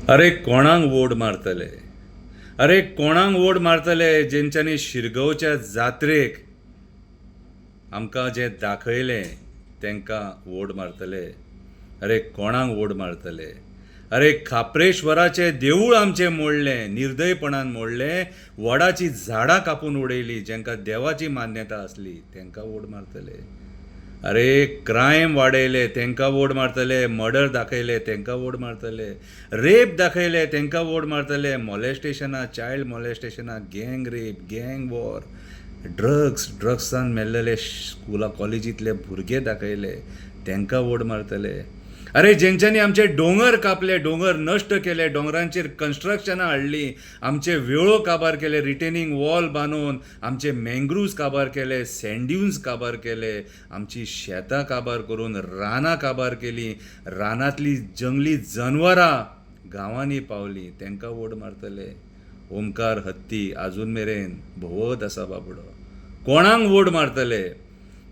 अरे कोणाक वोट मारतले. अरे कोणाक वोट मारतले जेंच्यांनी शिरगांवच्या जात्रेक आमकां जें दाखयलें तांकां वोट मारतले. अरे कोणाक वोट मारतले. अरे खापरेश्वराचें देवूळ आमचें मोडलें, निर्दयपणान मोडलें, वडाची झाडां कापून उडयलीं जेंकां देवाची मान्यता आसली तांकां वोट मारतले. अरे क्रायम वाडयले तांकां वोट मारतले, मर्डर दाखयले तांकां वोट मारतले, रेप दाखयले तांकां वोट मारतले, मॉलेस्टेशनां, चायल्ड मॉलेस्टेशनां, गँग रेप, गँग वॉर, ड्रग्सान मेल्लेले कॉलेजींतले भुरगे दाखयले तांकां वोट मारतले. अरे जेंच्यांनी आमचे दोंगर कापले, दोंगर नश्ट केले, दोंगरांचेर कन्स्ट्रक्शनां हाडलीं, आमचे वेळो काबार केले, रिटेनिंग वॉल बांदून आमचे मँग्रुव्ज काबार केले, सँड्यून्स काबार केले, आमची शेतां काबार करून रानां काबार केलीं, रानांतलीं जंगली जनवरां गांवांनी पावलीं तांकां वोट मारतले. ओमकार हत्ती आजून मेरेन भोवत आसा बाबडो. कोणाक वोट मारतले.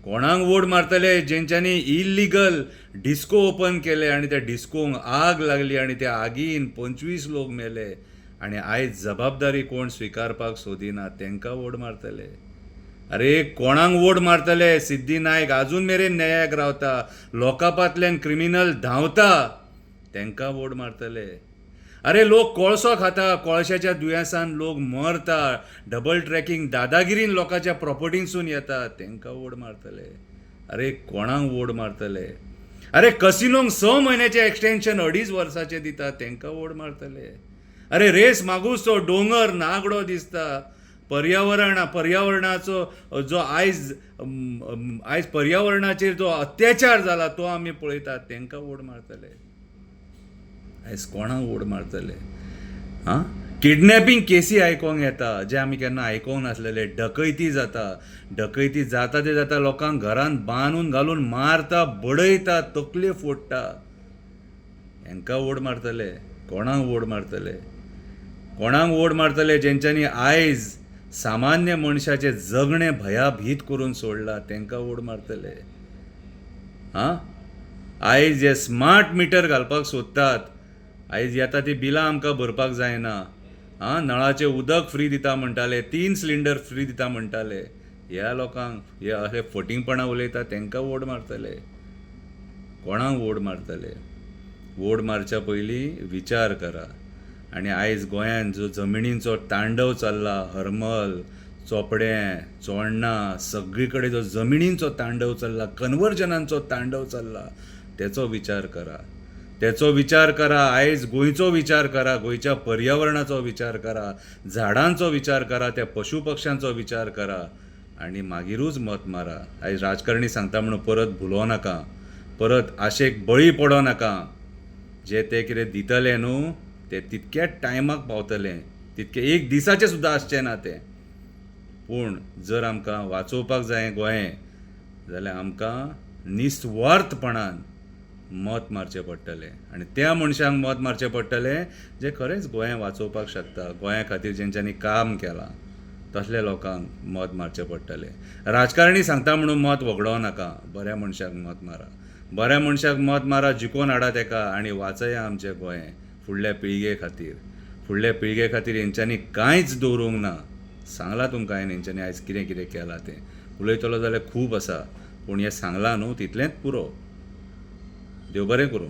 कोणाक वोट मारतले जेंच्यांनी इल्लिगल डिस्को ओपन केले आनी त्या डिस्कोंक आग लागली आनी त्या आगीन 25 लोक मेले आनी आयज जबाबदारी कोण स्विकारपाक सोदिना तांकां वोट मारतले. अरे कोणाक वोट मारतले. सिद्धी नायक आजून मेरेन न्यायाक रावता, लोकांपांतल्यान क्रिमिनल धांवता तांकां वोट मारतले. अरे लोक कोळसो खाता, कोळशाच्या दुयेंसान लोक मरता, डबल ट्रॅकिंग दादागिरीन लोकांच्या प्रॉपर्टींसून येता तांकां वोट मारतले. अरे कोणाक वोट मारतले. अरे कसिनोंक 6 म्हयन्याचें एक्सटेंशन 2.5 वर्साचें दिता तांकां वोट मारतले. अरे रेस मागूस तो दोंगर नागडो दिसता, पर्यावरणाचो जो आयज पर्यावरणाचेर जो अत्याचार जाला तो आमी पळयतात तांकां वोट मारतले. आयज कोणाक वोट मारतले. किडनॅपिंग केसी आयकोंक येता जे आमी केन्ना आयकोंक नासलेले. डकैती जाता ते जाता लोकांक घरांत बांदून घालून मारता, बडयता, तकल्यो फोडटा. हांकां वोट मारतले. कोणाक वोट मारतले. कोणाक वोट मारतले जेंच्यांनी आयज सामान्य मनशाचें जगणें भयाभीत करून सोडलां तांकां वोट मारतले. आयज जे स्मार्ट मिटर घालपाक सोदतात, आयज येता ती बिलां आमकां भरपाक जायना. नळाचें उदक फ्री दिता म्हणटाले, 3 सिलिंडर फ्री दिता म्हणटाले. ह्या लोकांक हे अशें फटिंगपणां उलयता तांकां वोट मारतले. कोणाक वोट मारतले. वोट मारच्या पयलीं विचार करा. आनी आयज गोंयांत जो जमिनींचो तांडव चल्ला, हरमल, चोपडें, चोडणा, सगळी कडेन जो जमिनींचो तांडव चल्ला, कन्वर्जनांचो तांडव चल्ला, तेचो विचार करा. तेचो विचार करा. आयज गोंयचो विचार करा, गोंयच्या पर्यावरणाचो विचार करा, झाडांचो विचार करा, त्या पशु पक्ष्यांचो विचार करा आनी मागीरूच मत मारा. आयज राजकारणी सांगता म्हणून परत भुलो नाका, परत आशेक बळी पडो नाका. जे ते कितें दितले न्हू ते तितक्याच टायमाक पावतलें, तितकें एक दिसाचें सुद्दां आसचें ना तें. पूण जर आमकां वाचोवपाक जाय गोंय जाल्यार आमकां निस्वार्थपणान मत मारचें पडटलें. आनी त्या मनशांक मत मारचें पडटलें जे खरेंच गोंय वाचोवपाक शकता, गोंया खातीर जेंच्यांनी काम केलां तसल्या लोकांक मत मारचें पडटलें. राजकारणी सांगता म्हणून मत वगडो नाका. बऱ्या मनशाक मत मारा. बऱ्या मनशाक मत मारा, जिखून हाडा तेका आनी वाचया आमचें गोंय फुडल्या पिळगे खातीर. फुडल्या पिळगे खातीर हेंच्यांनी कांयच दवरूंक ना. सांगलां तुमकां हांवें हेंच्यांनी आयज कितें कितें केलां तें. उलयतलो जाल्यार खूब आसा, पूण हें सांगलां न्हू तितलेंच पुरो. देव बरें करूं.